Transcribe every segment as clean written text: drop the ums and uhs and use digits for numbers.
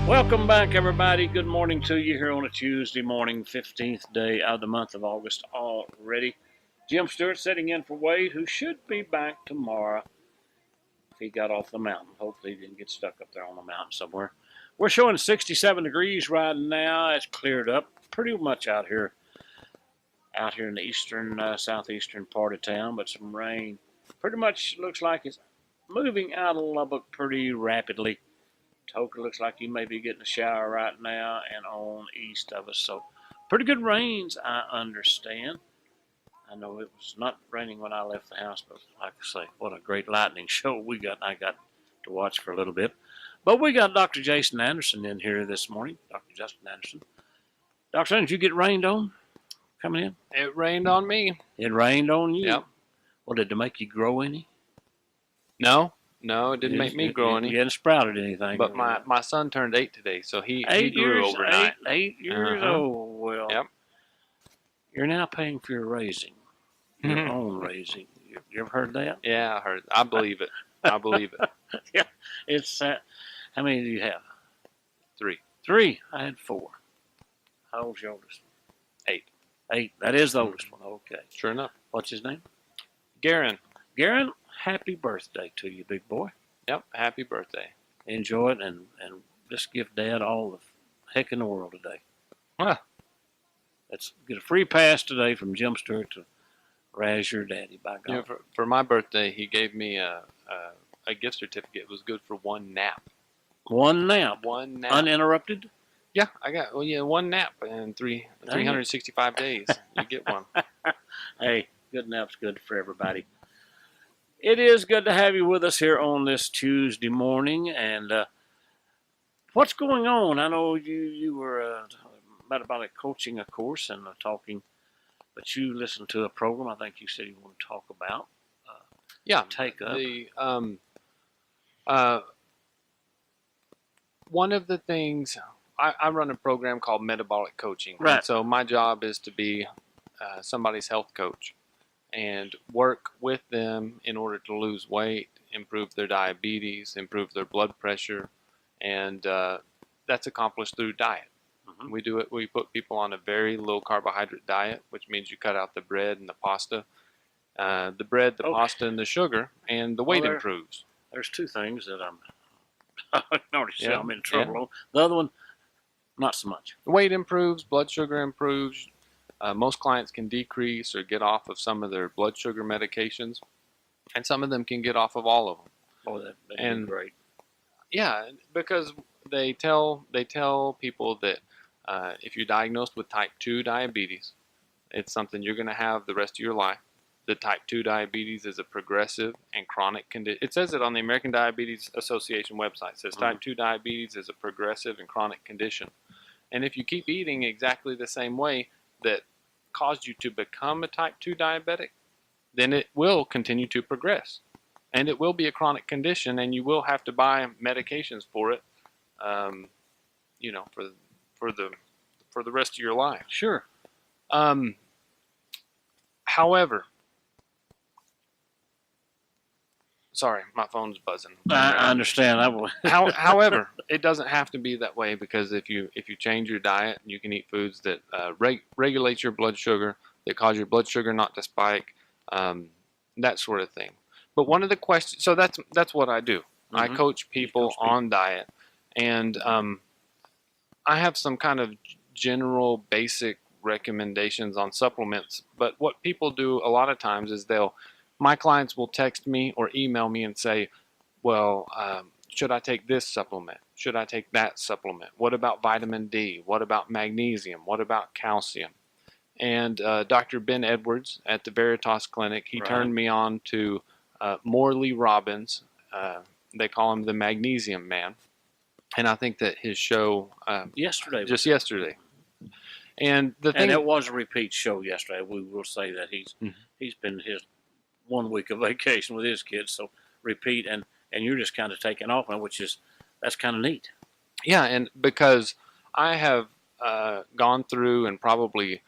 Welcome back, everybody. Good morning to you here on a Tuesday morning, 15th day of the month of August already. Jim Stewart sitting in for Wade, who should be back tomorrow if he got off the mountain. Hopefully he didn't get stuck up there on the mountain somewhere. We're showing 67 degrees right now. It's cleared up pretty much out here in the eastern, southeastern part of town, but some rain. Pretty much looks like it's moving out of Lubbock pretty rapidly. Toker looks like you may be getting a shower right now and on east of us. So pretty good rains, I understand. I know it was not raining when I left the house, but like I say, what a great lightning show we got. I got to watch for a little bit. But we got Dr. Jason Anderson in here this morning. Dr. Justin Anderson. Dr. Anderson, did you get rained on coming in? It rained on me. It rained on you? Yep. Well, did it make you grow any? No, it didn't make me grow any. You hadn't sprouted anything. But my son turned 8 today, so he grew overnight. 8 years old. Well, yep. You're now paying for your raising, your own raising. You ever heard that? Yeah, I heard. I believe it. I believe it. Yeah, it's how many do you have? 3. 3. I had 4. How old's your oldest? 8. 8. That is the oldest one. Okay. Sure enough. What's his name? Garen. Garen, happy birthday to you, big boy. Yep. Happy birthday. Enjoy it and just give Dad all the heck in the world today. Huh. Let's get a free pass today from Jim Stewart to razz your daddy, by God. You know, for my birthday, he gave me a gift certificate. It was good for 1 nap. 1 nap? 1 nap. Uninterrupted? Yeah, I got 1 nap in 365 days. You get one. Hey, good nap's good for everybody. It is good to have you with us here on this Tuesday morning. And what's going on? I know you were metabolic coaching, of course, and talking, but you listened to a program I think you said you want to talk about. Take up. One of the things, I run a program called Metabolic Coaching. Right. And so my job is to be somebody's health coach and work with them in order to lose weight, improve their diabetes, improve their blood pressure, and that's accomplished through diet. Mm-hmm. We do it. We put people on a very low carbohydrate diet, which means you cut out the bread and the pasta, pasta, and the sugar, and the weight improves. There's 2 things that I noticed I'm in trouble on. Yeah. The other one, not so much. The weight improves, blood sugar improves. Most clients can decrease or get off of some of their blood sugar medications, and some of them can get off of all of them. Oh, that'd be great. Yeah, because they tell people that if you're diagnosed with type 2 diabetes, it's something you're going to have the rest of your life. The type 2 diabetes is a progressive and chronic condition. It says it on the American Diabetes Association website. It says type 2 diabetes is a progressive and chronic condition. And if you keep eating exactly the same way that caused you to become a type 2 diabetic, then it will continue to progress. And it will be a chronic condition, and you will have to buy medications for it, for the rest of your life. Sure. However, sorry, my phone's buzzing. I understand. However, it doesn't have to be that way, because if you change your diet, you can eat foods that regulate your blood sugar, that cause your blood sugar not to spike, that sort of thing. But one of the questions, so that's what I do. Mm-hmm. I coach people on diet, and I have some kind of general basic recommendations on supplements. But what people do a lot of times is my clients will text me or email me and say, well, should I take this supplement? Should I take that supplement? What about vitamin D? What about magnesium? What about calcium? And Dr. Ben Edwards at the Veritas Clinic, he turned me on to Morley Robbins. They call him the Magnesium Man. And I think that his show yesterday. And it was a repeat show yesterday. We will say that he's been his 1 week of vacation with his kids, so repeat, and you're just kind of taking off now, that's kind of neat. Yeah, and because I have gone through and probably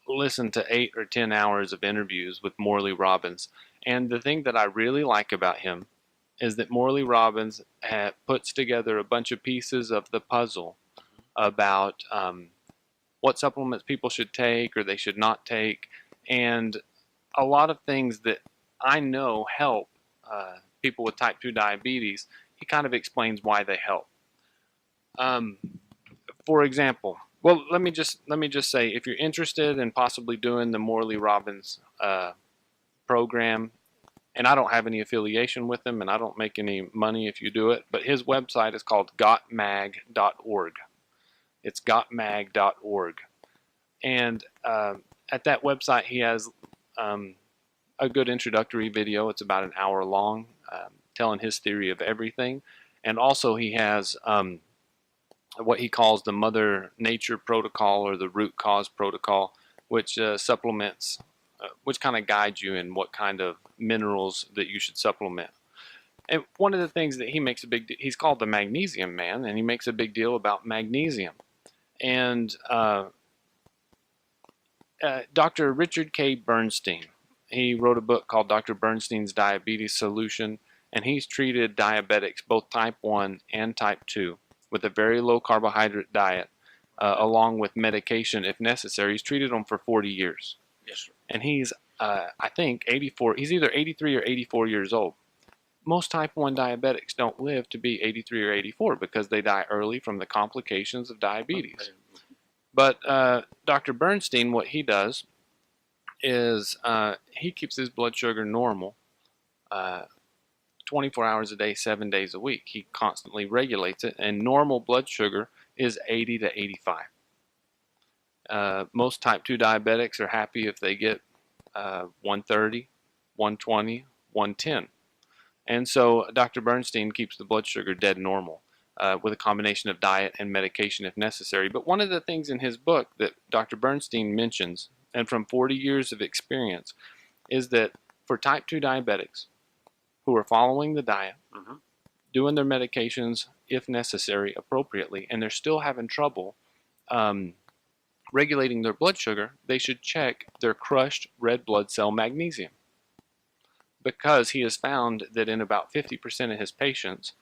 listened to 8 or 10 hours of interviews with Morley Robbins, and the thing that I really like about him is that Morley Robbins puts together a bunch of pieces of the puzzle about what supplements people should take or they should not take, and a lot of things that I know help people with type 2 diabetes. He kind of explains why they help. For example, well, let me just say, if you're interested in possibly doing the Morley Robbins program, and I don't have any affiliation with him, and I don't make any money if you do it, but his website is called gotmag.org. It's gotmag.org. And at that website, he has a good introductory video. It's about an hour long, telling his theory of everything. And also he has what he calls the Mother Nature Protocol, or the Root Cause Protocol, which supplements, which kind of guides you in what kind of minerals that you should supplement. And one of the things that he makes a big deal, he's called the Magnesium Man, and he makes a big deal about magnesium. And Dr. Richard K. Bernstein, he wrote a book called Dr. Bernstein's Diabetes Solution, and he's treated diabetics, both type 1 and type 2, with a very low carbohydrate diet, along with medication if necessary. He's treated them for 40 years. Yes, sir. And he's, I think, 84. He's either 83 or 84 years old. Most type 1 diabetics don't live to be 83 or 84 because they die early from the complications of diabetes. But Dr. Bernstein, what he does is he keeps his blood sugar normal 24 hours a day, 7 days a week. He constantly regulates it, and normal blood sugar is 80 to 85. Most type 2 diabetics are happy if they get 130, 120, 110. And so Dr. Bernstein keeps the blood sugar dead normal with a combination of diet and medication if necessary. But one of the things in his book that Dr. Bernstein mentions, and from 40 years of experience, is that for type 2 diabetics who are following the diet, doing their medications if necessary appropriately, and they're still having trouble regulating their blood sugar, they should check their crushed red blood cell magnesium. Because he has found that in about 50% of his patients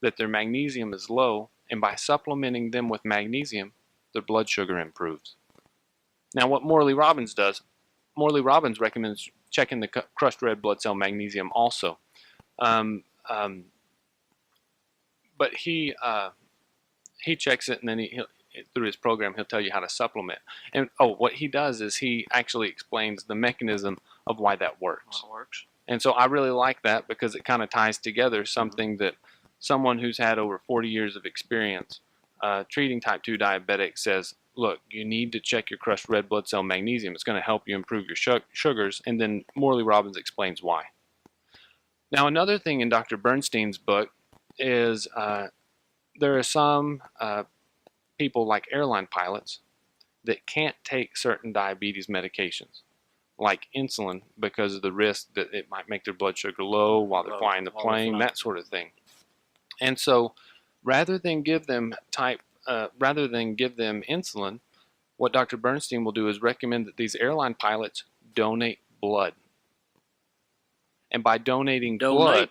that their magnesium is low, and by supplementing them with magnesium, their blood sugar improves. Now, what Morley Robbins does, Morley Robbins recommends checking the crushed red blood cell magnesium also. But he checks it, and then through his program, he'll tell you how to supplement. And what he does is he actually explains the mechanism of why that works. And so I really like that, because it kind of ties together something that someone who's had over 40 years of experience treating type 2 diabetics says, look, you need to check your crushed red blood cell magnesium. It's going to help you improve your sugars. And then Morley Robbins explains why. Now, another thing in Dr. Bernstein's book is there are some people, like airline pilots, that can't take certain diabetes medications, like insulin, because of the risk that it might make their blood sugar low while they're flying the plane, that sort of thing. And so, rather than give them insulin, what Dr. Bernstein will do is recommend that these airline pilots donate blood. And by donating blood.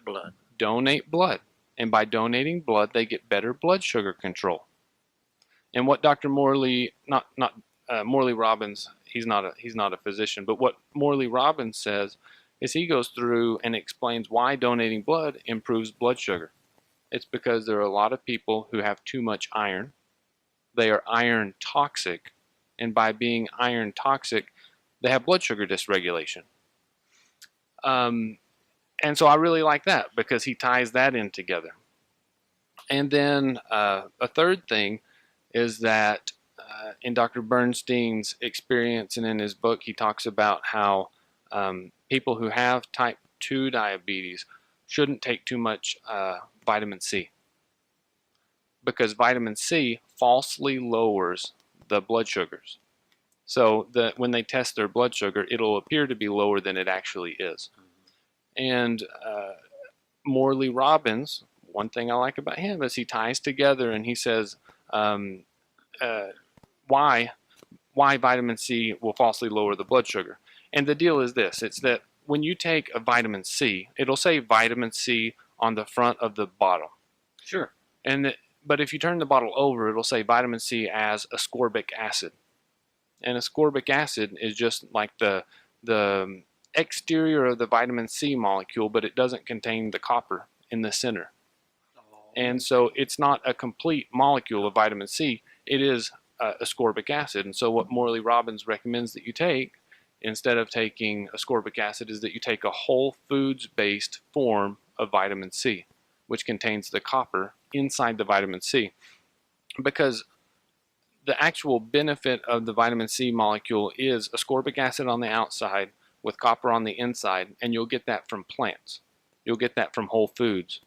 And by donating blood, they get better blood sugar control. And what Dr. Morley, Morley Robbins, he's not a physician, but what Morley Robbins says is he goes through and explains why donating blood improves blood sugar. It's because there are a lot of people who have too much iron. They are iron toxic, and by being iron toxic, they have blood sugar dysregulation. And so I really like that, because he ties that in together. And then a third thing is that in Dr. Bernstein's experience and in his book, he talks about how people who have type 2 diabetes shouldn't take too much vitamin C, because vitamin C falsely lowers the blood sugars. So when they test their blood sugar, it'll appear to be lower than it actually is. And Morley Robbins, one thing I like about him is he ties together and he says why vitamin C will falsely lower the blood sugar. And the deal is this: it's that when you take a vitamin C, it'll say vitamin C on the front of the bottle. Sure. But if you turn the bottle over, it'll say vitamin C as ascorbic acid. And ascorbic acid is just like the exterior of the vitamin C molecule, but it doesn't contain the copper in the center. And so it's not a complete molecule of vitamin C. It is ascorbic acid. And so what Morley Robbins recommends that you take instead of taking ascorbic acid is that you take a whole foods-based form of vitamin C, which contains the copper inside the vitamin C. Because the actual benefit of the vitamin C molecule is ascorbic acid on the outside with copper on the inside, and you'll get that from plants. You'll get that from whole foods.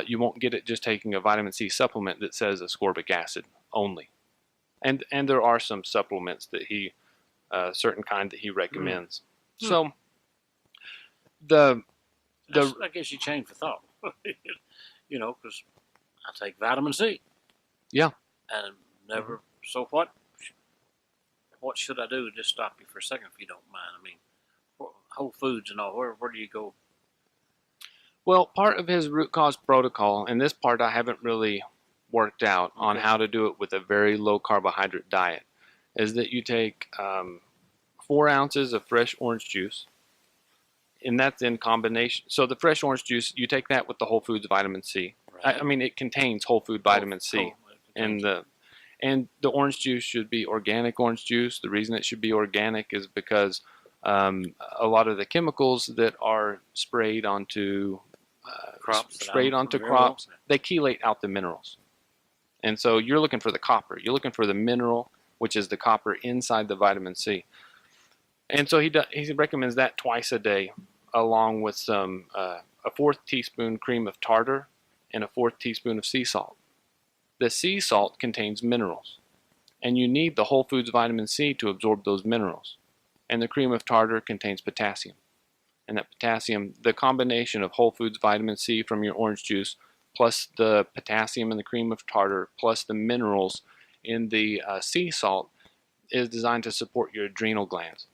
You won't get it just taking a vitamin C supplement that says ascorbic acid only. And there are some supplements that he, certain kind that he recommends. So that gives you chain for thought. You know, because I take vitamin C. Yeah. And never. So what should I do? Just stop you for a second, if you don't mind. I mean, Whole Foods and all. Where do you go? Well, part of his root cause protocol, and this part I haven't really worked out on how to do it with a very low carbohydrate diet, is that you take 4 ounces of fresh orange juice, and that's in combination. So the fresh orange juice, you take that with the Whole Foods vitamin C. Right. I mean, it contains whole food vitamin C, and the orange juice should be organic orange juice. The reason it should be organic is because a lot of the chemicals that are sprayed onto crops, they chelate out the minerals. And so you're looking for the copper. You're looking for the mineral, which is the copper inside the vitamin C. And so he recommends that twice a day, along with some a 1/4 teaspoon cream of tartar and a 1/4 teaspoon of sea salt. The sea salt contains minerals, and you need the Whole Foods vitamin C to absorb those minerals. And the cream of tartar contains potassium. And that potassium, the combination of Whole Foods vitamin C from your orange juice, plus the potassium in the cream of tartar, plus the minerals in the sea salt, is designed to support your adrenal glands.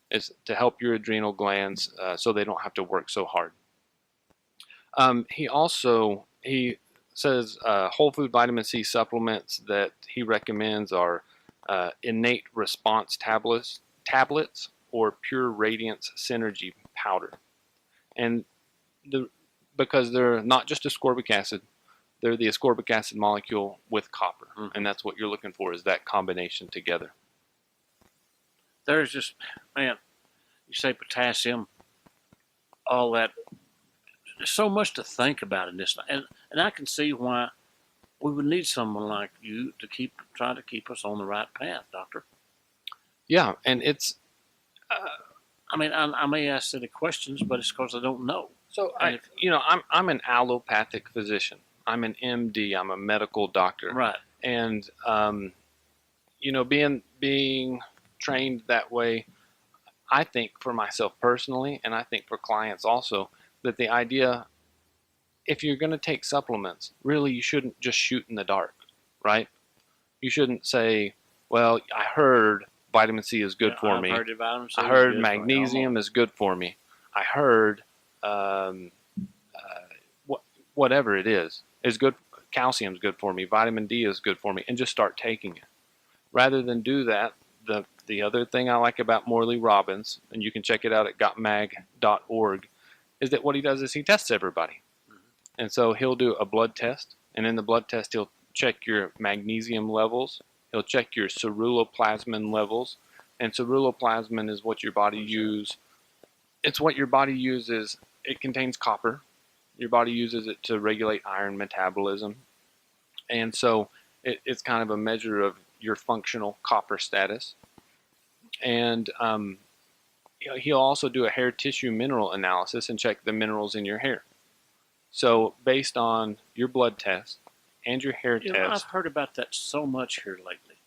It's to help your adrenal glands so they don't have to work so hard. He says whole food vitamin C supplements that he recommends are innate response tablets or pure radiance synergy powder. And because they're not just ascorbic acid, they're the ascorbic acid molecule with copper. And that's what you're looking for, is that combination together. There's just, man, you say potassium, all that. There's so much to think about in this, and I can see why we would need someone like you to try to keep us on the right path, Doctor. Yeah, and it's. I mean, I may ask silly questions, but it's because I don't know. So I'm an allopathic physician. I'm an MD. I'm a medical doctor. Right. And being trained that way, I think for myself personally, and I think for clients also, that the idea, if you're going to take supplements, really you shouldn't just shoot in the dark, right? You shouldn't say, well, I heard vitamin C is good for me. I heard magnesium is good for me. I heard whatever it is good. Calcium is good for me. Vitamin D is good for me, and just start taking it. Rather than do that, the other thing I like about Morley Robbins, and you can check it out at gotmag.org, is that what he does is he tests everybody. And so he'll do a blood test, and in the blood test he'll check your magnesium levels, he'll check your ceruloplasmin levels, and ceruloplasmin is what your body uses. It's what your body uses. It contains copper. Your body uses it to regulate iron metabolism. And so it's kind of a measure of your functional copper status. And he'll also do a hair tissue mineral analysis and check the minerals in your hair. So based on your blood test and your hair test. I've heard about that so much here lately.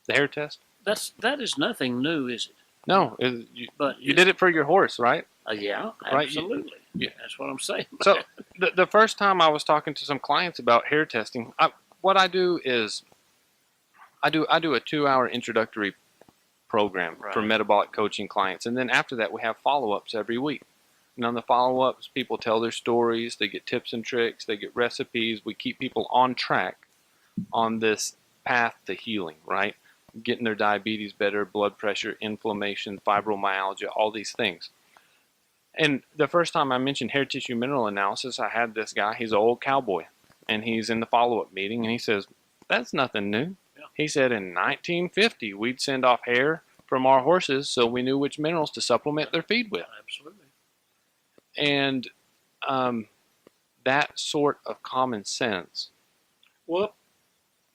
The hair test? That is nothing new, is it? No, but you did it for your horse, right? Yeah, right? Absolutely. That's what I'm saying. So the first time I was talking to some clients about hair testing, what I do is I do a 2-hour introductory program for metabolic coaching clients, and then after that we have follow-ups every week. And on the follow-ups, people tell their stories, they get tips and tricks, they get recipes. We keep people on track on this path to healing, right? Getting their diabetes better, blood pressure, inflammation, fibromyalgia, all these things. And the first time I mentioned hair tissue mineral analysis, I had this guy, he's an old cowboy, and he's in the follow-up meeting, and he says, that's nothing new. Yeah. He said in 1950, we'd send off hair from our horses so we knew which minerals to supplement their feed with. Absolutely. And that sort of common sense. Well,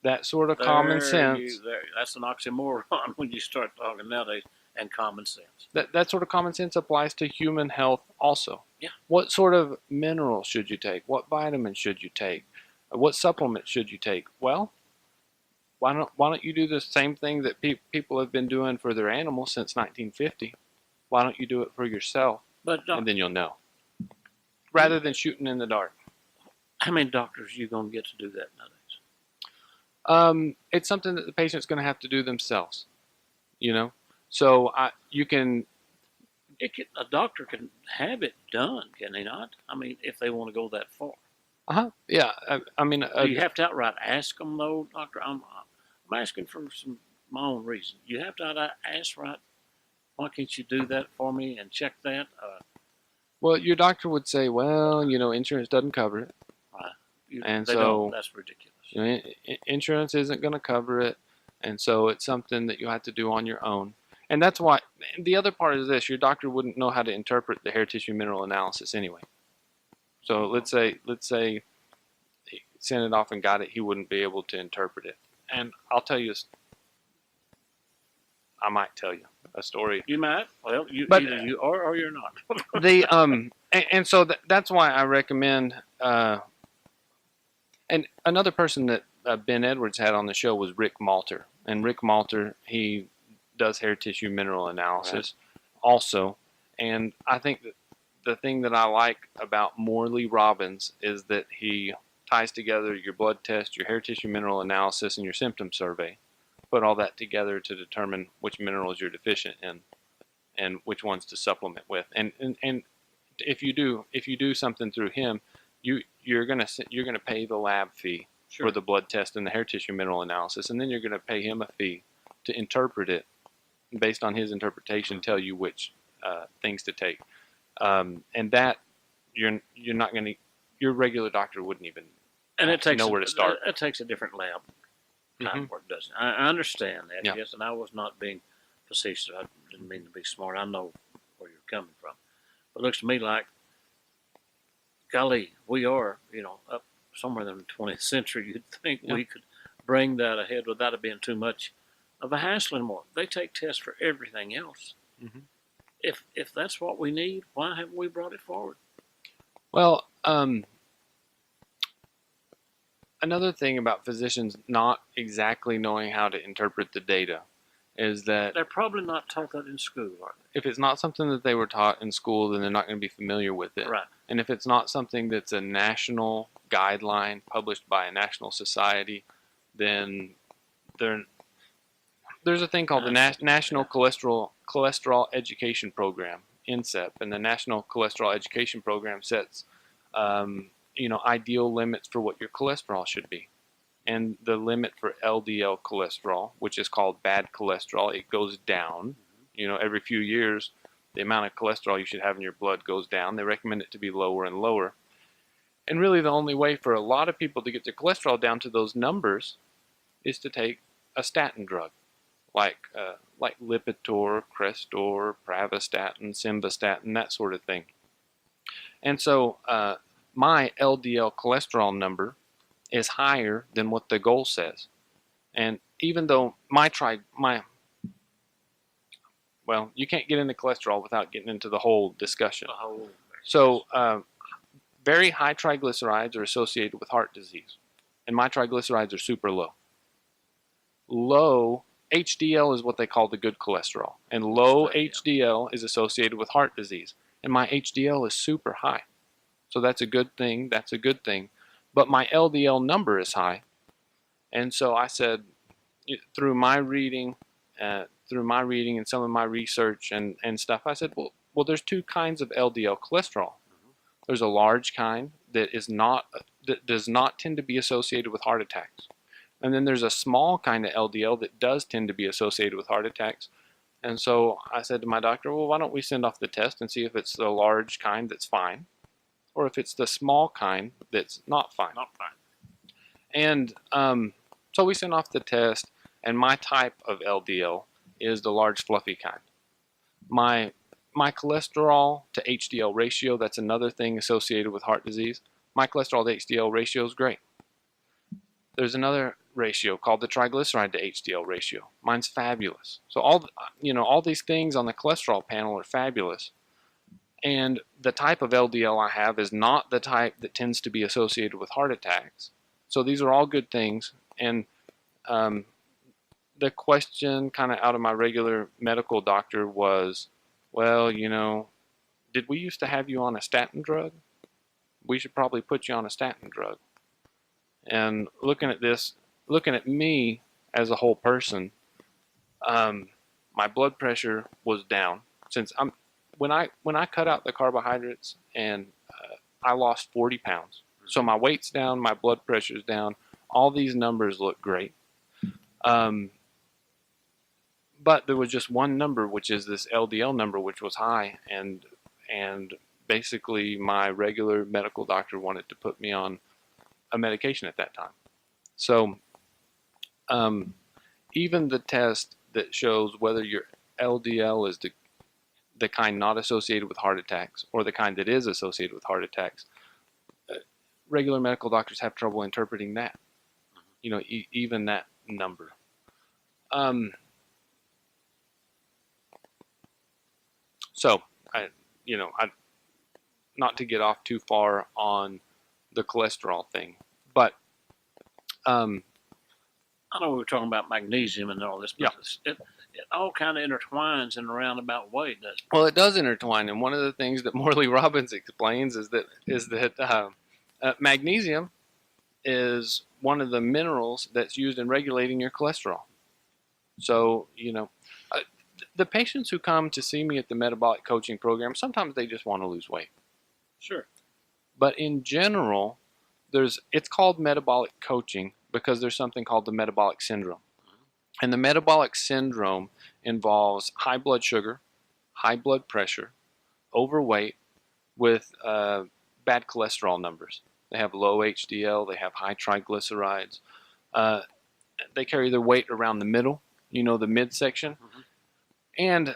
That sort of common sense. That's an oxymoron when you start talking nowadays, and common sense. That sort of common sense applies to human health also. Yeah. What sort of minerals should you take? What vitamins should you take? What supplements should you take? Well, why don't you do the same thing that people have been doing for their animals since 1950? Why don't you do it for yourself? And then you'll know. Rather than shooting in the dark. How many doctors are you going to get to do that nowadays? It's something that the patient's going to have to do themselves. You know? So a doctor can have it done, can they not? I mean, if they want to go that far. Yeah. Do you have to outright ask them, though, doctor? I'm asking for my own reason. You have to outright ask, right? Why can't you do that for me and check that? Well, your doctor would say, well, insurance doesn't cover it. That's ridiculous. Insurance isn't going to cover it. And so it's something that you have to do on your own. And that's why the other part is this: your doctor wouldn't know how to interpret the hair tissue mineral analysis anyway. So let's say he sent it off and got it, he wouldn't be able to interpret it. And I'll tell you, I might tell you a story. You might. Well, either you are or you're not. And so that's why I recommend. And another person that Ben Edwards had on the show was Rick Malter. And Rick Malter, he does hair tissue mineral analysis also. And I think that the thing that I like about Morley Robbins is that he ties together your blood test, your hair tissue mineral analysis, and your symptom survey. Put all that together to determine which minerals you're deficient in and which ones to supplement with. And if you do something through him, you're gonna pay the lab fee for the blood test and the hair tissue mineral analysis, and then you're gonna pay him a fee to interpret it based on his interpretation, tell you which things to take, and that you're not gonna, your regular doctor wouldn't even know where to start. It takes a different lab time work, doesn't it? I understand that, yes, and I was not being facetious. I didn't mean to be smart. I know where you're coming from, but it looks to me like, golly, we are, up somewhere in the 20th century. You'd think we could bring that ahead without it being too much of a hassle anymore. They take tests for everything else. Mm-hmm. If that's what we need, why haven't we brought it forward? Well, another thing about physicians not exactly knowing how to interpret the data is that they're probably not taught that in school, are they? If it's not something that they were taught in school, then they're not going to be familiar with it. Right. And if it's not something that's a national guideline published by a national society, then there's a thing called the National Cholesterol Education Program, NCEP, and the National Cholesterol Education Program sets ideal limits for what your cholesterol should be. And the limit for LDL cholesterol, which is called bad cholesterol, it goes down. Every few years, the amount of cholesterol you should have in your blood goes down. They recommend it to be lower and lower. And really the only way for a lot of people to get their cholesterol down to those numbers is to take a statin drug, like Lipitor, Crestor, Pravastatin, Simvastatin, that sort of thing. And so my LDL cholesterol number is higher than what the goal says. And even though you can't get into cholesterol without getting into the whole discussion. So very high triglycerides are associated with heart disease. And my triglycerides are super low. Low HDL is what they call the good cholesterol. And low HDL is associated with heart disease. And my HDL is super high. So that's a good thing. But my LDL number is high. And so I said, through my reading and some of my research and stuff, I said, well, well, there's two kinds of LDL cholesterol. There's a large kind that does not tend to be associated with heart attacks. And then there's a small kind of LDL that does tend to be associated with heart attacks. And so I said to my doctor, well, why don't we send off the test and see if it's the large kind that's fine, or if it's the small kind that's not fine. Not fine. And so we sent off the test, and my type of LDL is the large fluffy kind. My cholesterol to HDL ratio, that's another thing associated with heart disease. My cholesterol to HDL ratio is great. There's another ratio called the triglyceride to HDL ratio. Mine's fabulous. So all these things on the cholesterol panel are fabulous. And the type of LDL I have is not the type that tends to be associated with heart attacks. So these are all good things. And the question kind of out of my regular medical doctor was, well, did we used to have you on a statin drug? We should probably put you on a statin drug. And looking at me as a whole person, my blood pressure was down since when I cut out the carbohydrates, and I lost 40 pounds. So my weight's down, my blood pressure's down. All these numbers look great. But there was just one number, which is this LDL number, which was high, and basically my regular medical doctor wanted to put me on a medication at that time. So even the test that shows whether your LDL is the kind not associated with heart attacks or the kind that is associated with heart attacks, regular medical doctors have trouble interpreting that, even that number. So I not to get off too far on the cholesterol thing, but I know we were talking about magnesium and all this, but it all kind of intertwines in a roundabout way, doesn't it? Well, it does intertwine, and one of the things that Morley Robbins explains is that magnesium is one of the minerals that's used in regulating your cholesterol. So the patients who come to see me at the metabolic coaching program, sometimes they just want to lose weight. Sure. But in general, it's called metabolic coaching because there's something called the metabolic syndrome. And the metabolic syndrome involves high blood sugar, high blood pressure, overweight with bad cholesterol numbers. They have low HDL, they have high triglycerides. They carry their weight around the middle, the midsection. Mm-hmm. And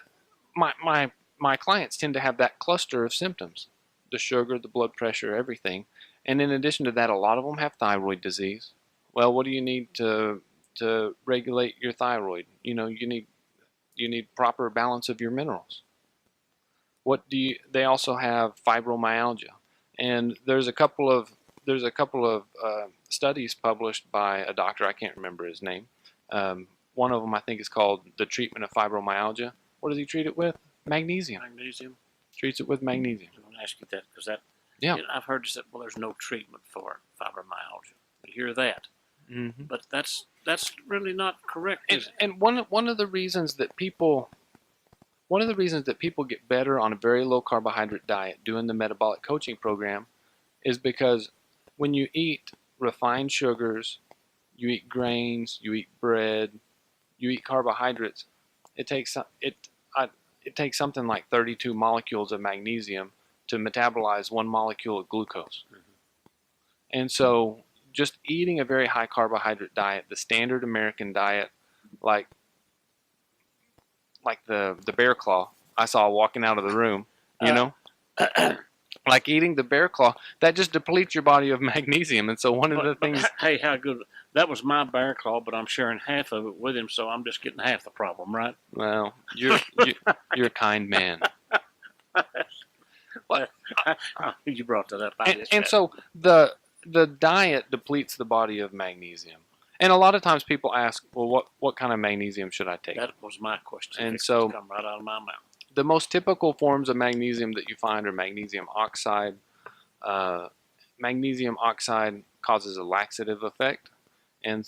my clients tend to have that cluster of symptoms, the sugar, the blood pressure, everything. And in addition to that, a lot of them have thyroid disease. Well, what do you need to regulate your thyroid? You need proper balance of your minerals. They also have fibromyalgia. And there's a couple of studies published by a doctor, I can't remember his name. One of them I think is called The Treatment of Fibromyalgia. What does he treat it with? Magnesium. Magnesium. Treats it with magnesium. I'm going to ask you that because yeah. I've heard you say, well, there's no treatment for fibromyalgia. You hear that. Mm-hmm. But that's really not correct, is it? And one of the reasons that people get better on a very low carbohydrate diet doing the metabolic coaching program is because when you eat refined sugars, you eat grains, you eat bread, you eat carbohydrates, it takes something like 32 molecules of magnesium to metabolize 1 molecule of glucose. Mm-hmm. And so just eating a very high carbohydrate diet, the standard American diet, like the bear claw I saw walking out of the room, like eating the bear claw, that just depletes your body of magnesium. And so one of the things... Hey, how good... That was my bear claw, but I'm sharing half of it with him, so I'm just getting half the problem, right? Well, you're a kind man. You brought that up. And so the diet depletes the body of magnesium. And a lot of times people ask, well, what kind of magnesium should I take? That was my question. And so come right out of my mouth. The most typical forms of magnesium that you find are magnesium oxide. Magnesium oxide causes a laxative effect, and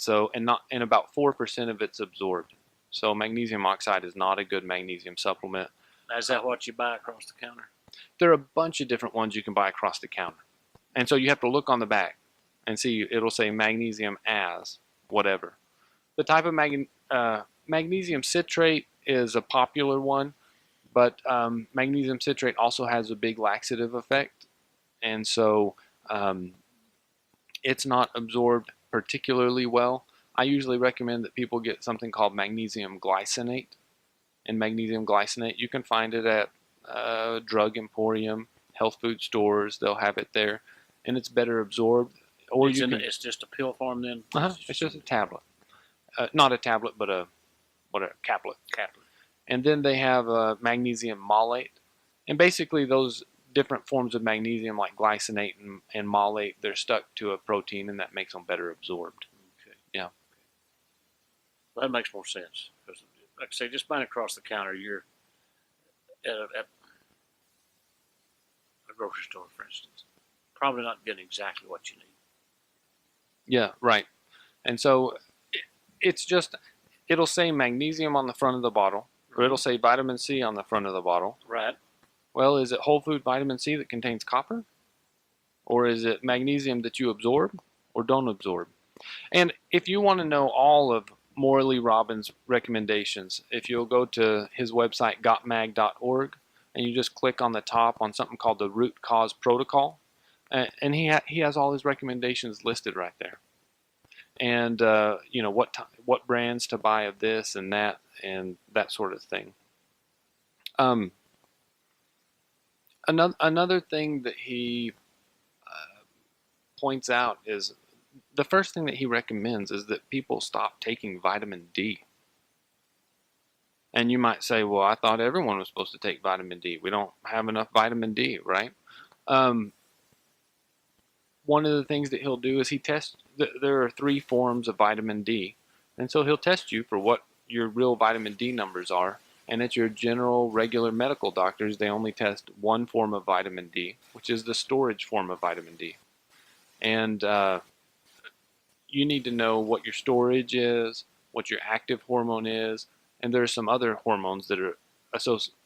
about 4% of it's absorbed. So magnesium oxide is not a good magnesium supplement. Is that what you buy across the counter? There are a bunch of different ones you can buy across the counter. And so you have to look on the back and see, it'll say magnesium as whatever. The type of magnesium citrate is a popular one, but magnesium citrate also has a big laxative effect. And so it's not absorbed particularly well. I usually recommend that people get something called magnesium glycinate. And magnesium glycinate, you can find it at drug emporium, health food stores. They'll have it there, and it's better absorbed. Or it's just a pill form then? It's just a tablet. Not a tablet, but a caplet. And then they have magnesium malate. And basically those different forms of magnesium, like glycinate and malate, they're stuck to a protein, and that makes them better absorbed. Okay. Yeah. That makes more sense. Because, like I say, just buying across the counter, you're at a grocery store, for instance, probably not getting exactly what you need. Yeah, right. And so it's just, it'll say magnesium on the front of the bottle, or it'll say vitamin C on the front of the bottle. Right. Well, is it whole food vitamin C that contains copper? Or is it magnesium that you absorb or don't absorb? And if you want to know all of Morley Robbins' recommendations, if you'll go to his website, gotmag.org, and you just click on the top on something called the root cause protocol, and he has all his recommendations listed right there. And what brands to buy of this and that sort of thing. Another thing that he points out is the first thing that he recommends is that people stop taking vitamin D. And you might say, well, I thought everyone was supposed to take vitamin D. We don't have enough vitamin D, right? One of the things that he'll do is he tests, there are 3 forms of vitamin D. And so he'll test you for what your real vitamin D numbers are. And at your general, regular medical doctors, they only test 1 form of vitamin D, which is the storage form of vitamin D. And you need to know what your storage is, what your active hormone is, and there are some other hormones that are associated.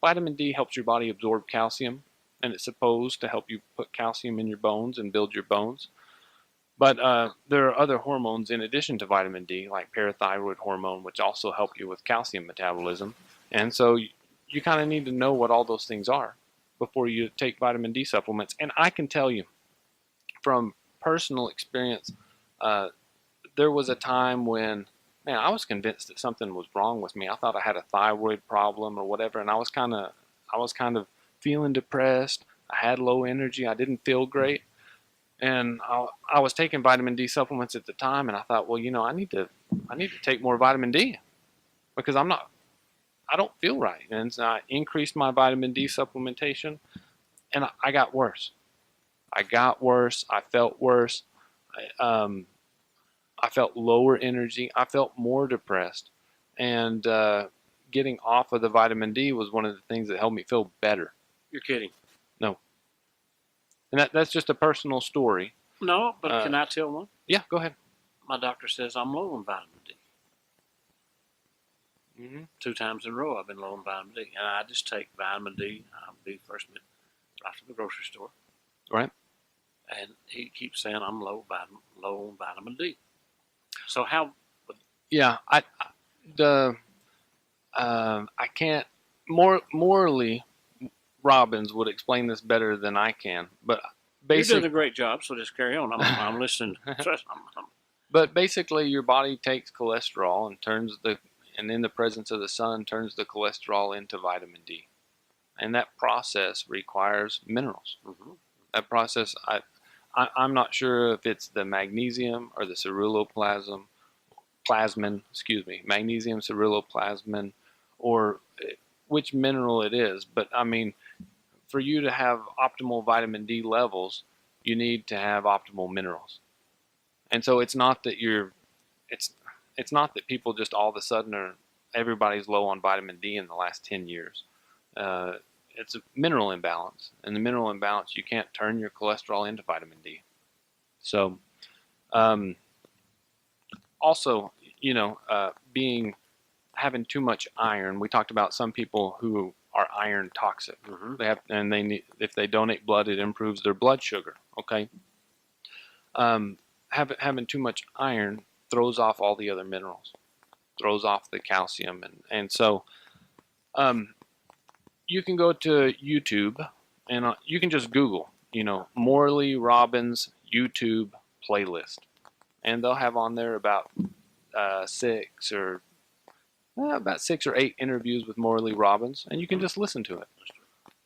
Vitamin D helps your body absorb calcium, and it's supposed to help you put calcium in your bones and build your bones. But there are other hormones in addition to vitamin D, like parathyroid hormone, which also help you with calcium metabolism. And so you kind of need to know what all those things are before you take vitamin D supplements. And I can tell you from personal experience, there was a time when, man, I was convinced that something was wrong with me. I thought I had a thyroid problem or whatever, and I was kind of feeling depressed. I had low energy. I didn't feel great. And I was taking vitamin D supplements at the time, and I thought, well, I need to take more vitamin D because I don't feel right. And so I increased my vitamin D supplementation, and I got worse. I felt worse. I felt lower energy. I felt more depressed. And getting off of the vitamin D was one of the things that helped me feel better. You're kidding. No. And that's just a personal story. No, but can I tell one? Yeah, go ahead. My doctor says I'm low in vitamin D. Mm-hmm. 2 times in a row I've been low in vitamin D. And I just take vitamin D. I'll be first right to the grocery store. Right. And he keeps saying I'm low on vitamin D. So how? Yeah, I can't. Morally, Robbins would explain this better than I can. But you're doing a great job, so just carry on. I'm listening. But basically, your body takes cholesterol and in the presence of the sun, turns the cholesterol into vitamin D, and that process requires minerals. Mm-hmm. That process, I'm not sure if it's the magnesium or the magnesium ceruloplasmin, or which mineral it is. But I mean, for you to have optimal vitamin D levels, you need to have optimal minerals. And so it's not that it's not that people just all of a sudden everybody's low on vitamin D in the last 10 years. It's a mineral imbalance, and the mineral imbalance, you can't turn your cholesterol into vitamin D. So, also, having too much iron. We talked about some people who are iron toxic. Mm-hmm. They need, if they donate blood, it improves their blood sugar. Okay. Having too much iron throws off all the other minerals, throws off the calcium, and so you can go to YouTube and you can just Google, Morley Robbins YouTube playlist, and they'll have on there about 6 or 8 interviews with Morley Robbins, and you can just listen to it.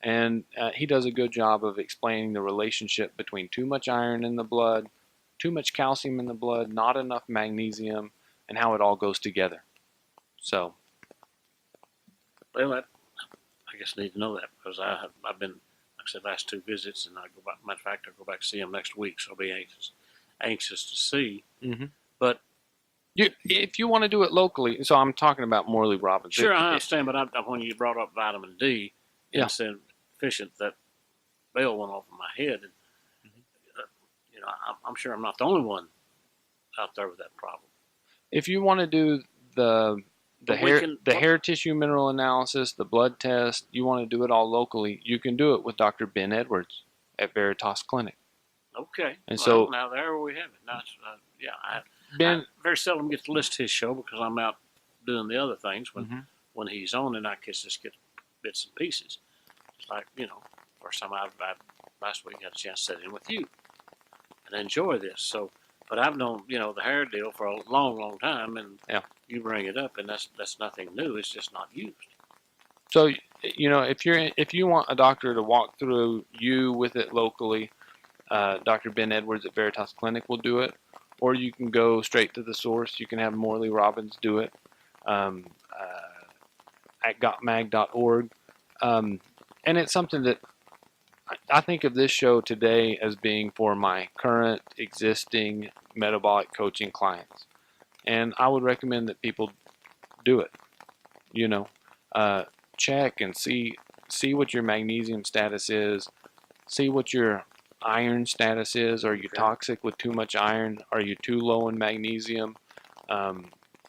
And he does a good job of explaining the relationship between too much iron in the blood, too much calcium in the blood, not enough magnesium, and how it all goes together. So, well, I guess I need to know that because I've been, like I said, last 2 visits, and I go back. Matter of fact, I go back to see him next week, so I'll be anxious to see. mm-hmm. But if you want to do it locally, so I'm talking about Morley Robbins. Sure, I understand. But when you brought up vitamin D, yeah, and said deficient, that bell went off in my head, and I'm sure I'm not the only one out there with that problem. If you want to do the hair tissue mineral analysis, the blood test, you want to do it all locally, you can do it with Dr. Ben Edwards at Veritas Clinic. Okay. And so now there we have it. Now, I very seldom get to listen to his show because I'm out doing the other things. When he's on, and I just get bits and pieces. It's like, first time I last week got a chance to sit in with you and enjoy this. So, but I've known, the hair deal for a long, long time, and you bring it up, and that's nothing new. It's just not used. So, if you want a doctor to walk through you with it locally, Dr. Ben Edwards at Veritas Clinic will do it, or you can go straight to the source. You can have Morley Robbins do it at gotmag.org. And it's something that I think of this show today as being for my current existing metabolic coaching clients. And I would recommend that people do it. Check and see what your magnesium status is. See what your iron status is. Are you toxic with too much iron? Are you too low in magnesium?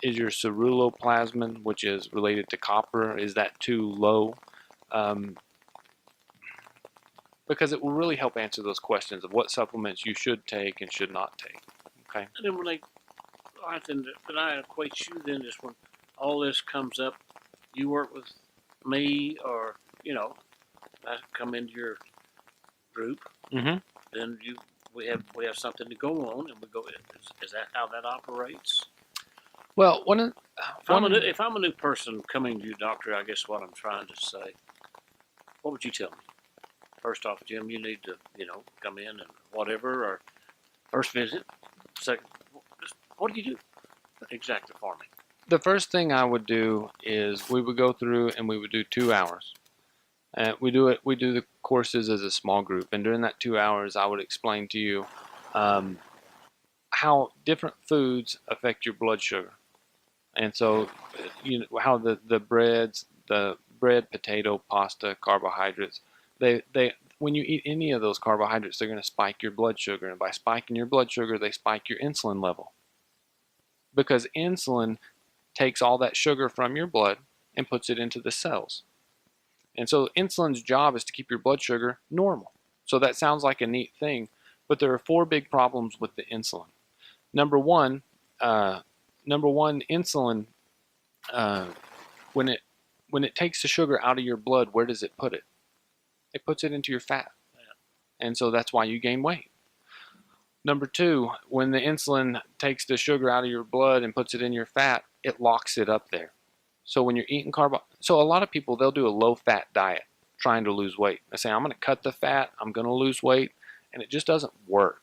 Is your ceruloplasmin, which is related to copper, is that too low? Because it will really help answer those questions of what supplements you should take and should not take. Okay. And then when I equate you, then just when all this comes up, you work with me, or I come into your group, mm-hmm. then we have something to go on, and we go. Is that how that operates? Well, if I'm a new person coming to you, doctor, I guess what I'm trying to say, what would you tell me? First off, Jim, you need to, come in and whatever, or first visit. Second, what do you do exactly for me? The first thing I would do is we would go through and we would do 2 hours. We do the courses as a small group, and during that 2 hours, I would explain to you how different foods affect your blood sugar, and so how the breads, the bread, potato, pasta, carbohydrates. They when you eat any of those carbohydrates, they're going to spike your blood sugar, and by spiking your blood sugar, they spike your insulin level, because insulin takes all that sugar from your blood and puts it into the cells. And so insulin's job is to keep your blood sugar normal. So that sounds like a neat thing, but there are 4 big problems with the insulin. Number one, insulin, when it takes the sugar out of your blood, where does it put it? It puts it into your fat. And so that's why you gain weight. Number 2, when the insulin takes the sugar out of your blood and puts it in your fat, it locks it up there. So when you're eating so a lot of people, they'll do a low-fat diet trying to lose weight. They say, I'm going to cut the fat, I'm going to lose weight, and it just doesn't work.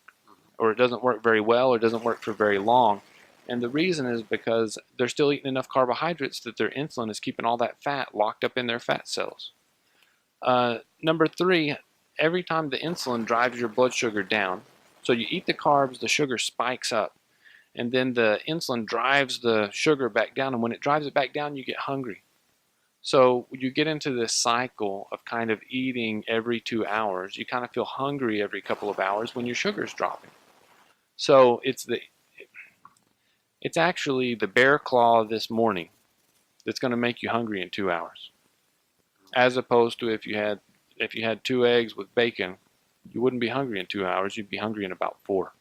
Or it doesn't work very well, or it doesn't work for very long. And the reason is because they're still eating enough carbohydrates that their insulin is keeping all that fat locked up in their fat cells. Number 3, every time the insulin drives your blood sugar down, so you eat the carbs, the sugar spikes up, and then the insulin drives the sugar back down, and when it drives it back down, you get hungry. So you get into this cycle of kind of eating every 2 hours. You kind of feel hungry every couple of hours when your sugar's dropping. So it's actually the bear claw this morning that's going to make you hungry in 2 hours. as opposed to if you had 2 eggs with bacon, you wouldn't be hungry in 2 hours. You'd be hungry in about 4,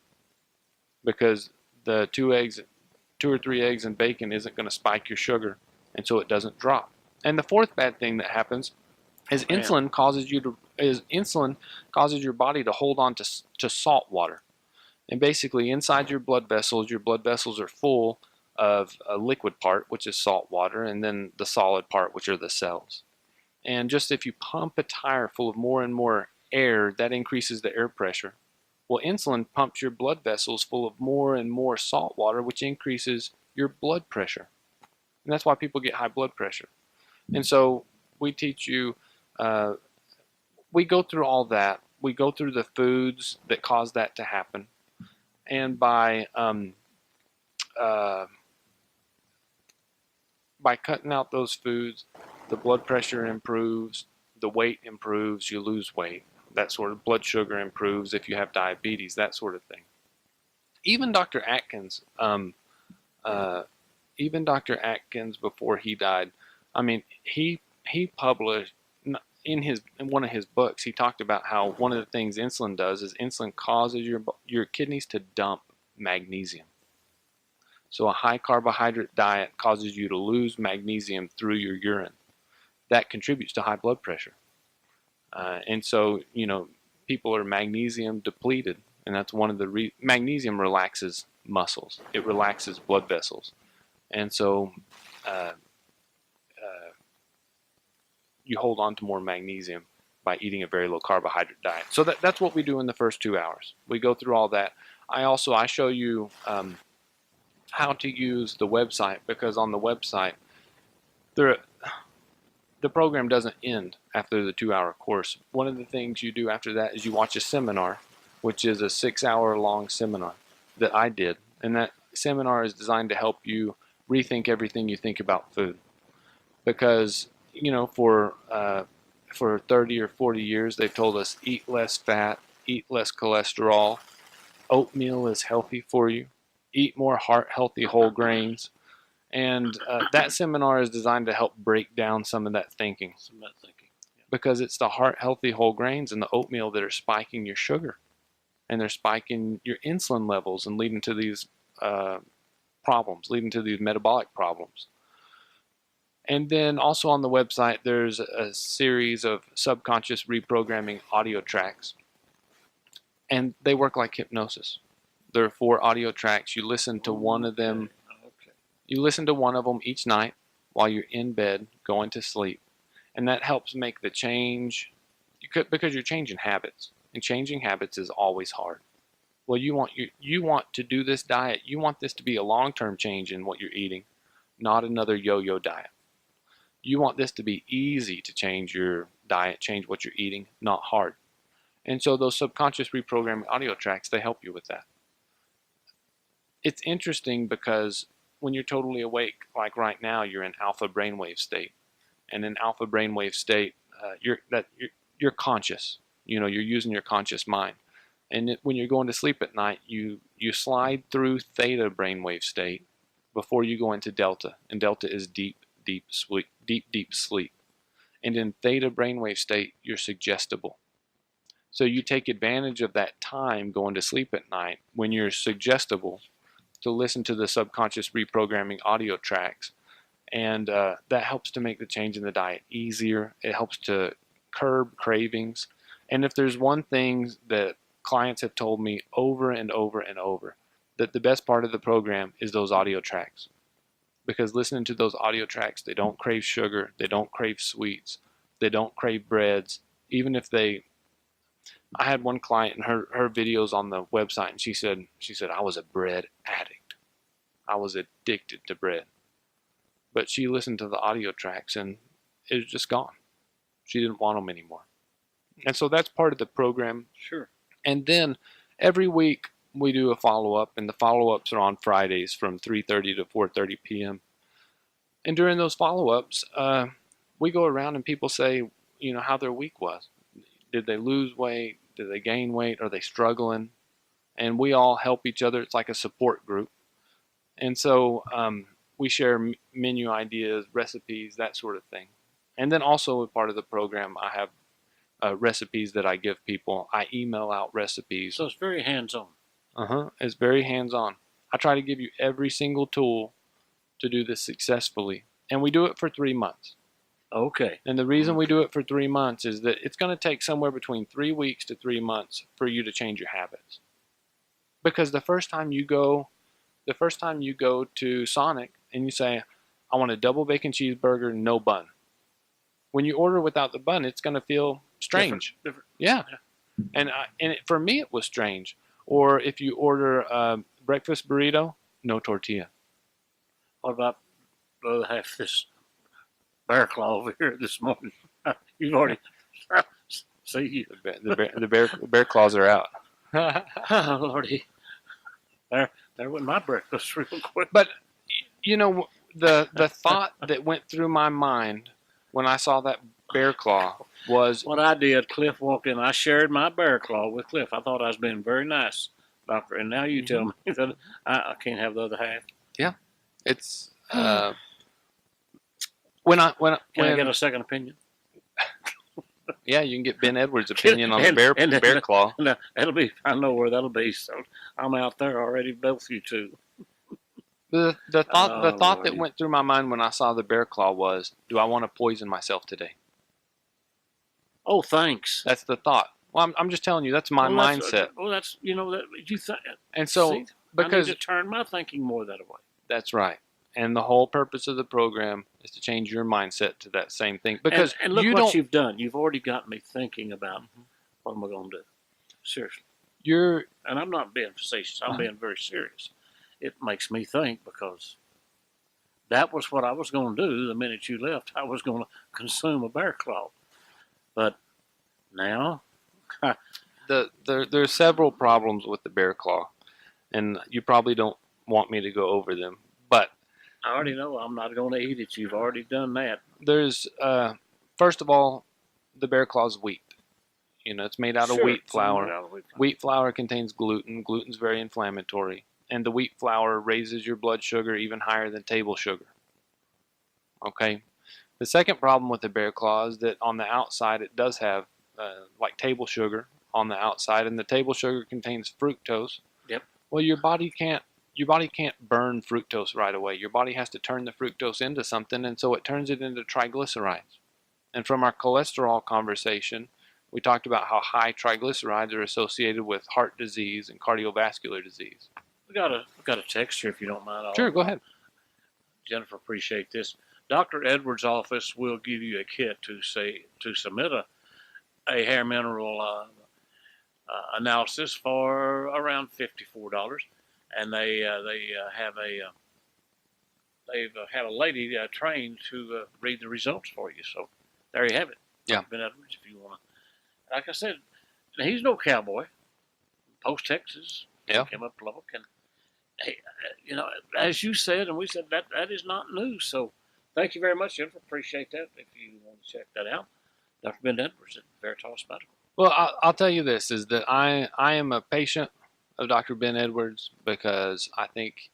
because the 2 or 3 eggs and bacon isn't going to spike your sugar, and so it doesn't drop. And the fourth bad thing that happens is insulin causes your body to hold on to salt water. And basically, inside your blood vessels are full of a liquid part, which is salt water, and then the solid part, which are the cells. And just if you pump a tire full of more and more air, that increases the air pressure. Well, insulin pumps your blood vessels full of more and more salt water, which increases your blood pressure. And that's why people get high blood pressure. And so we teach you, we go through all that. We go through the foods that cause that to happen. And by cutting out those foods, the blood pressure improves, the weight improves, you lose weight. That sort of blood sugar improves if you have diabetes, that sort of thing. Even Dr. Atkins, before he died, I mean, he published in one of his books, he talked about how one of the things insulin does is insulin causes your kidneys to dump magnesium. So a high carbohydrate diet causes you to lose magnesium through your urine. That contributes to high blood pressure. And so, people are magnesium depleted, and that's one of the magnesium relaxes muscles. It relaxes blood vessels. And so you hold on to more magnesium by eating a very low carbohydrate diet. So that's what we do in the first 2 hours. We go through all that. I show you how to use the website, because on the website, the program doesn't end after the 2-hour course. One of the things you do after that is you watch a seminar, which is a 6-hour-long seminar that I did. And that seminar is designed to help you rethink everything you think about food. Because, for 30 or 40 years, they've told us eat less fat, eat less cholesterol, oatmeal is healthy for you, eat more heart-healthy whole grains. And that seminar is designed to help break down some of that thinking. Because it's the heart-healthy whole grains and the oatmeal that are spiking your sugar. And they're spiking your insulin levels and leading to these problems, leading to these metabolic problems. And then also on the website, there's a series of subconscious reprogramming audio tracks. And they work like hypnosis. There are 4 audio tracks. You listen to one of them. You listen to one of them each night while you're in bed going to sleep. And that helps make the change, because you're changing habits. And changing habits is always hard. Well, you want to do this diet. You want this to be a long-term change in what you're eating, not another yo-yo diet. You want this to be easy to change your diet, change what you're eating, not hard. And so those subconscious reprogramming audio tracks, they help you with that. It's interesting because when you're totally awake, like right now, you're in alpha brainwave state. And in alpha brainwave state, you're conscious. You're using your conscious mind. And when you're going to sleep at night, you slide through theta brainwave state before you go into delta. And delta is deep sleep. And in theta brainwave state, you're suggestible. So you take advantage of that time going to sleep at night when you're suggestible to listen to the subconscious reprogramming audio tracks. And that helps to make the change in the diet easier. It helps to curb cravings. And if there's one thing that clients have told me over and over and over, that the best part of the program is those audio tracks. Because listening to those audio tracks, they don't crave sugar, they don't crave sweets, they don't crave breads. Even if I had one client and her videos on the website, and she said, I was a bread addict. I was addicted to bread. But she listened to the audio tracks and it was just gone. She didn't want them anymore. And so that's part of the program. Sure. And then every week we do a follow-up, and the follow-ups are on Fridays from 3:30 to 4:30 p.m. And during those follow-ups, we go around and people say, how their week was. Did they lose weight? Did they gain weight? Are they struggling? And we all help each other. It's like a support group. And so we share menu ideas, recipes, that sort of thing. And then also a part of the program, I have recipes that I give people. I email out recipes. So it's very hands-on. It's very hands-on. I try to give you every single tool to do this successfully. And we do it for 3 months. Okay. And the reason we do it for 3 months is that it's going to take somewhere between 3 weeks to 3 months for you to change your habits. Because the first time you go to Sonic and you say, I want a double bacon cheeseburger, no bun. When you order without the bun, it's going to feel strange. Different. Yeah. And for me, it was strange. Or if you order a breakfast burrito, no tortilla. What about the other half of this bear claw over here this morning? You've already see you. The bear claws are out. Oh, Lordy. There went my breakfast real quick. But, you know, the thought that went through my mind when I saw that bear claw was... What I did, Cliff walked in. I shared my bear claw with Cliff. I thought I was being very nice, doctor. And now you tell me that I can't have the other half. Yeah. It's... Can I get a second opinion? Yeah, you can get Ben Edwards' opinion on the bear claw. No, it'll be. I know where that'll be. So I'm out there already. Both you two. The thought that went through my mind when I saw the bear claw was, do I want to poison myself today? Oh, thanks. That's the thought. Well, I'm just telling you, that's my mindset. That's that you think. And so see, because I need to turn my thinking more that way. That's right. And the whole purpose of the program is to change your mindset to that same thing. Because and look what you've done. You've already got me thinking about what am I going to do. Seriously. And I'm not being facetious. I'm being very serious. It makes me think because that was what I was going to do the minute you left. I was going to consume a bear claw. But now... There's several problems with the bear claw. And you probably don't want me to go over them. But... I already know I'm not going to eat it. You've already done that. There's, first of all, the bear claw is wheat. You know, it's made out of wheat flour. Wheat flour contains gluten. Gluten's very inflammatory. And the wheat flour raises your blood sugar even higher than table sugar. Okay? The second problem with the bear claw is that on the outside it does have, like table sugar on the outside. And the table sugar contains fructose. Yep. Well, your body can't burn fructose right away. Your body has to turn the fructose into something, and so it turns it into triglycerides. And from our cholesterol conversation, we talked about how high triglycerides are associated with heart disease and cardiovascular disease. We got a text here if you don't mind. Sure, go ahead. Jennifer, appreciate this. Dr. Edwards' office will give you a kit to submit a hair mineral analysis for around $54. And they have a lady trained to read the results for you. So there you have it. Yeah. Ben Edwards, if you want to. Like I said, he's no cowboy. Post Texas. Yeah. Came up Lubbock, and as you said, and we said that is not news. So thank you very much, Jennifer. Appreciate that. If you want to check that out, Dr. Ben Edwards at Veritas Medical. Well, I'll tell you this is that I am a patient of Dr. Ben Edwards because I think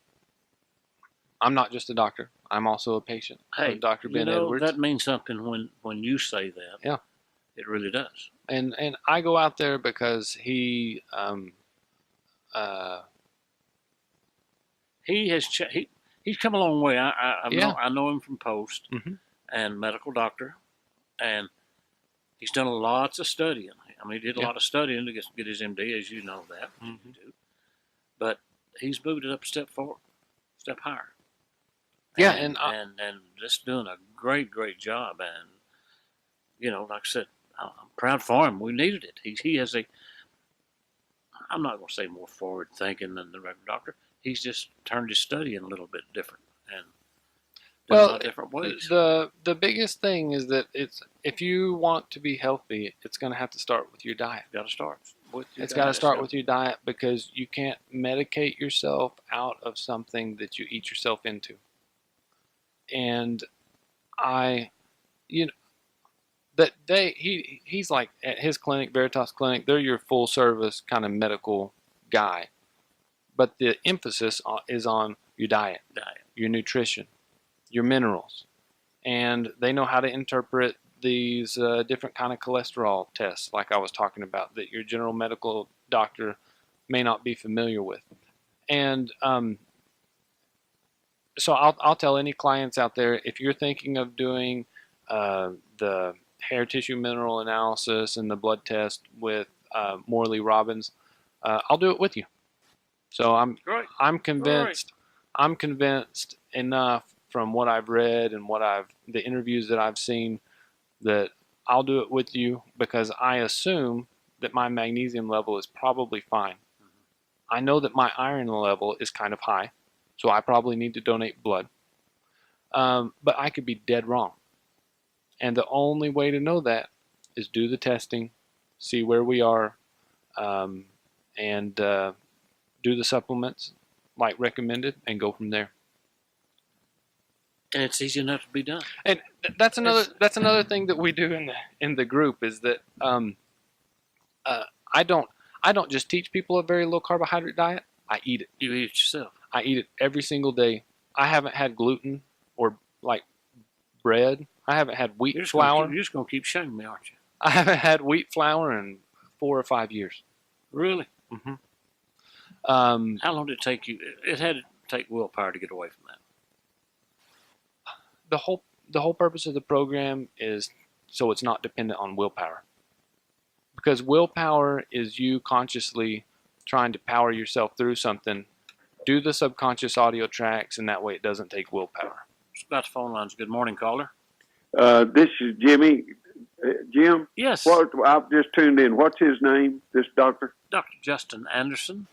I'm not just a doctor. I'm also a patient of Dr. Ben Edwards. That means something when you say that. Yeah. It really does. And I go out there because he's come a long way. I know him from Post and medical doctor, and he's done lots of studying. I mean, he did a lot of studying to get his MD, as you know that. You do. But he's moved it up a step forward, step higher. Yeah, and just doing a great job. And like I said, I'm proud for him. We needed it. He has I'm not going to say more forward thinking than the regular doctor. He's just turned his studying a little bit different and done a lot of different ways. The biggest thing is that if you want to be healthy, it's going to have to start with your diet. Got to start with your diet. It's got to start with your diet because you can't medicate yourself out of something that you eat yourself into. And he's like at his clinic, Veritas Clinic, they're your full service kind of medical guy. But the emphasis is on your diet, your nutrition, your minerals. and they know how to interpret these different kind of cholesterol tests, like I was talking about, that your general medical doctor may not be familiar with. And so I'll tell any clients out there, if you're thinking of doing the hair tissue mineral analysis and the blood test with Morley Robbins, I'll do it with you. So I'm convinced. I'm convinced enough from what I've read and the interviews that I've seen, that I'll do it with you, because I assume that my magnesium level is probably fine. I know that my iron level is kind of high, so I probably need to donate blood. But I could be dead wrong. And the only way to know that is do the testing, see where we are, and do the supplements like recommended, and go from there. And it's easy enough to be done. And that's another thing that we do in the group, is that I don't just teach people a very low carbohydrate diet. I eat it. You eat it yourself. I eat it every single day. I haven't had gluten or like bread. I haven't had wheat flour. You're just gonna keep shaming me, aren't you? I haven't had wheat flour in 4 or 5 years. Really? Mm-hmm. How long did it take you? It had to take willpower to get away from that. The whole purpose of the program is so it's not dependent on willpower. Because willpower is you consciously trying to power yourself through something. Do the subconscious audio tracks, and that way it doesn't take willpower. Got the phone lines. Good morning, caller. This is Jimmy. Jim? Yes. I've just tuned in. What's his name, this doctor? Dr. Justin Anderson.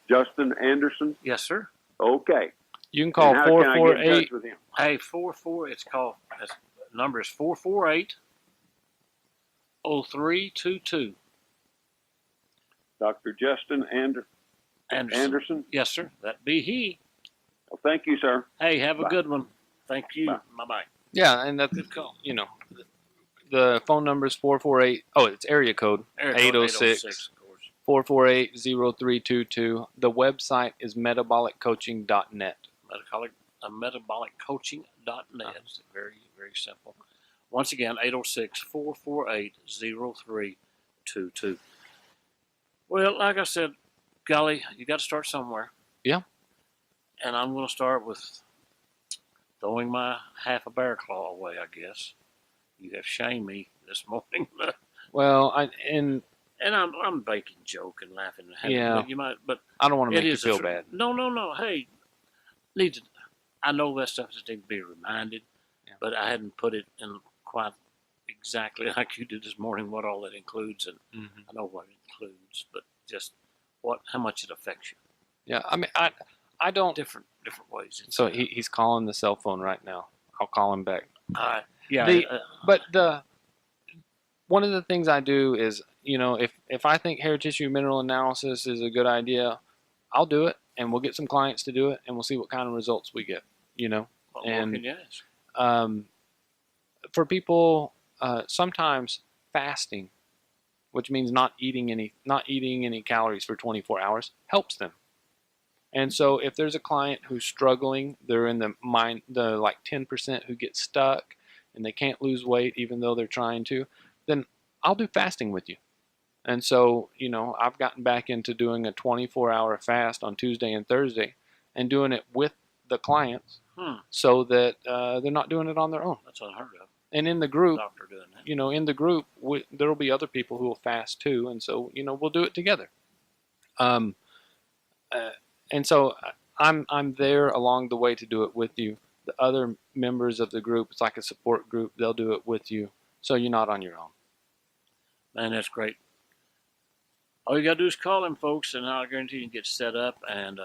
Justin Anderson? Yes, sir. Okay. You can call 448. Hey, 44. It's called. The number is 448-0322. Dr. Justin Anderson? Yes, sir. That be he. Well, thank you, sir. Hey, have a Bye. good one. Thank you. Bye. Bye-bye. Yeah, and that's, Good call. The phone number is 448. Oh, it's area code 806 of course. 448-0322. The website is metaboliccoaching.net. Metabolic.net. It's very, very simple. Once again, 806-448-0322. Well, like I said, golly, you got to start somewhere. Yeah. And I'm going to start with throwing my half a bear claw away, I guess. You have shamed me this morning. Well, and I'm making, joking, laughing, and having, yeah. But I don't want to make you feel bad. No. Hey, I know that stuff just needs to be reminded, but I hadn't put it in quite exactly like you did this morning, what all that includes, and I know what it includes, but just how much it affects you. Yeah, I mean, I don't. Different ways. So he's calling the cell phone right now. I'll call him back. Yeah. But one of the things I do is, if I think hair tissue mineral analysis is a good idea, I'll do it, and we'll get some clients to do it, and we'll see what kind of results we get. What more can you ask? For people, sometimes fasting, which means not eating any calories for 24 hours, helps them. And so if there's a client who's struggling, they're in the like 10% who get stuck and they can't lose weight even though they're trying to, then I'll do fasting with you. And so, I've gotten back into doing a 24-hour fast on Tuesday and Thursday and doing it with the clients so that they're not doing it on their own. That's unheard of. And in the group, Doctor doing that. in the group, there will be other people who will fast too. And so, we'll do it together. And so I'm there along the way to do it with you. The other members of the group, it's like a support group. They'll do it with you. So you're not on your own. Man, that's great. All you got to do is call him, folks, and I'll guarantee you can get set up. And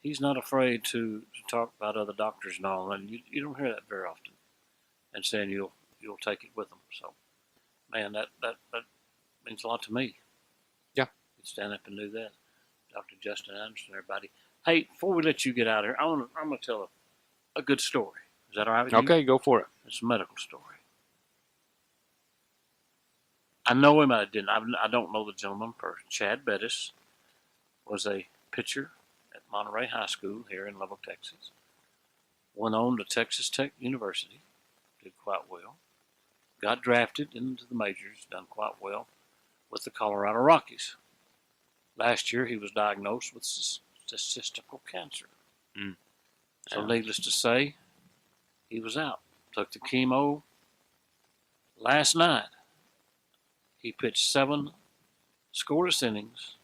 he's not afraid to talk about other doctors and all. And you don't hear that very often. And saying you'll take it with them. So, man, that means a lot to me. Yeah. You stand up and do that. Dr. Justin Anderson, everybody. Hey, before we let you get out of here, I'm gonna tell a good story. Is that all right with you? Okay, go for it. It's a medical story. I know him. I didn't. I don't know the gentleman person. Chad Bettis was a pitcher at Monterey High School here in Lubbock, Texas. Went on to Texas Tech University did quite well. Got drafted into the majors, done quite well with the Colorado Rockies. Last year, he was diagnosed with testicular cancer. Mm. So, Yeah. needless to say, he was out. Took the chemo. Last night, he pitched 7 scoreless innings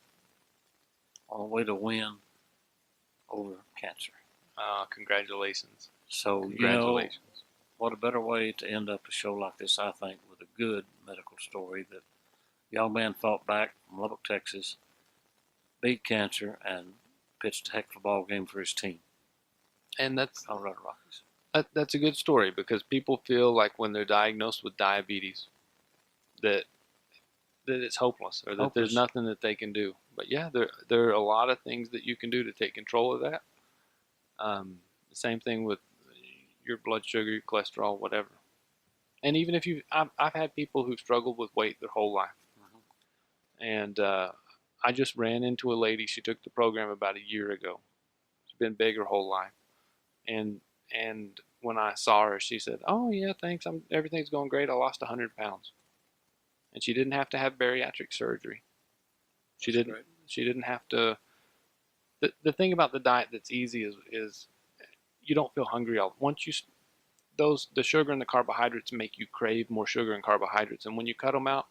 on the way to win over cancer. Congratulations. So, Congratulations. what a better way to end up a show like this, I think, with a good medical story that the young man fought back from Lubbock, Texas, beat cancer, and pitched a heck of a ball game for his team, And that's Colorado Rockies. that's a good story, because people feel like when they're diagnosed with diabetes that it's hopeless, or that there's nothing that they can do. But yeah, there are a lot of things that you can do to take control of that. The same thing with your blood sugar, your cholesterol, whatever. And even if I've had people who've struggled with weight their whole life. And I just ran into a lady. She took the program about a year ago. She's been big her whole life. And when I saw her, she said, "Oh yeah, thanks. Everything's going great. I lost 100 pounds." And she didn't have to have bariatric surgery. She didn't have to. The thing about the diet that's easy is you don't feel hungry the sugar and the carbohydrates make you crave more sugar and carbohydrates, and when you cut them out,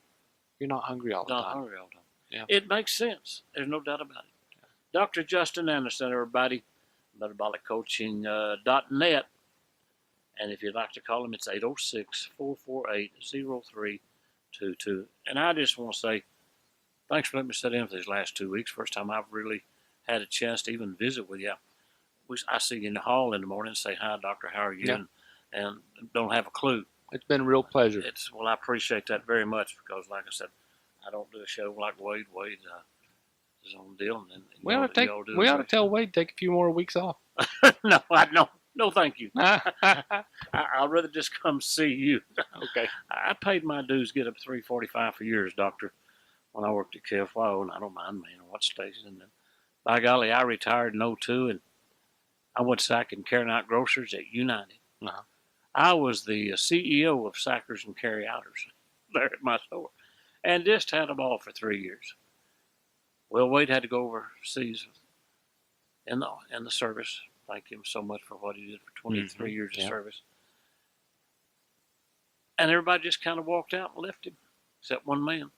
you're not hungry all the time. Not hungry all the time. Yeah. It makes sense. There's no doubt about it. Dr. Justin Anderson, everybody, metabolic-coaching.net. And if you'd like to call him, it's 806-448-0322. And I just want to say, thanks for letting me sit in for these last 2 weeks. First time I've really had a chance to even visit with you. I see you in the hall in the morning and say, "Hi, doctor, how are you?" Yeah. And don't have a clue. It's been a real pleasure. Well, I appreciate that very much, because, like I said, I don't do a show like Wade. Wade is on the deal. And We ought to tell Wade take a few more weeks off. No, no, thank you. I'd rather just come see you. Okay. I paid my dues, get up at 3:45 for years, doctor, when I worked at KFYO, and I don't mind me what station. And then, by golly, I retired in 02, and I went to Sack and Carry Out Grocers at United. Uh-huh. I was the CEO of Sackers and Carry Outers there at my store, and just had them all for 3 years. Well, Wade had to go overseas in the service. Thank him so much for what he did for 23 years of service. And everybody just kind of walked out and left him, except one man.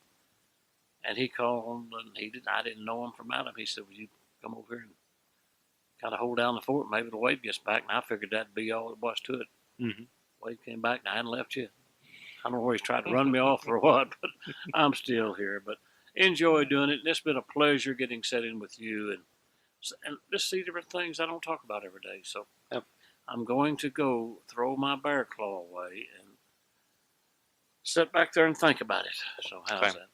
And he called, and I didn't know him from Adam. He said, "Would you come over here and kind of hold down the fort? Maybe the Wade gets back." And I figured that'd be all there was to it. Mm-hmm. Wade came back, and I hadn't left yet. I don't know where he's tried to run me off or what, but I'm still here. But enjoy doing it. And it's been a pleasure getting set in with you and just see different things I don't talk about every day. So yep. I'm going to go throw my bear claw away and sit back there and think about it. So how's that?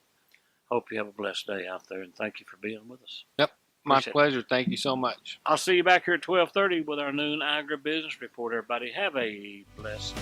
Hope you have a blessed day out there, and thank you for being with us. Yep. My Appreciate pleasure. Thank you so much. I'll see you back here at 12:30 with our noon agribusiness report. Everybody have a blessed day.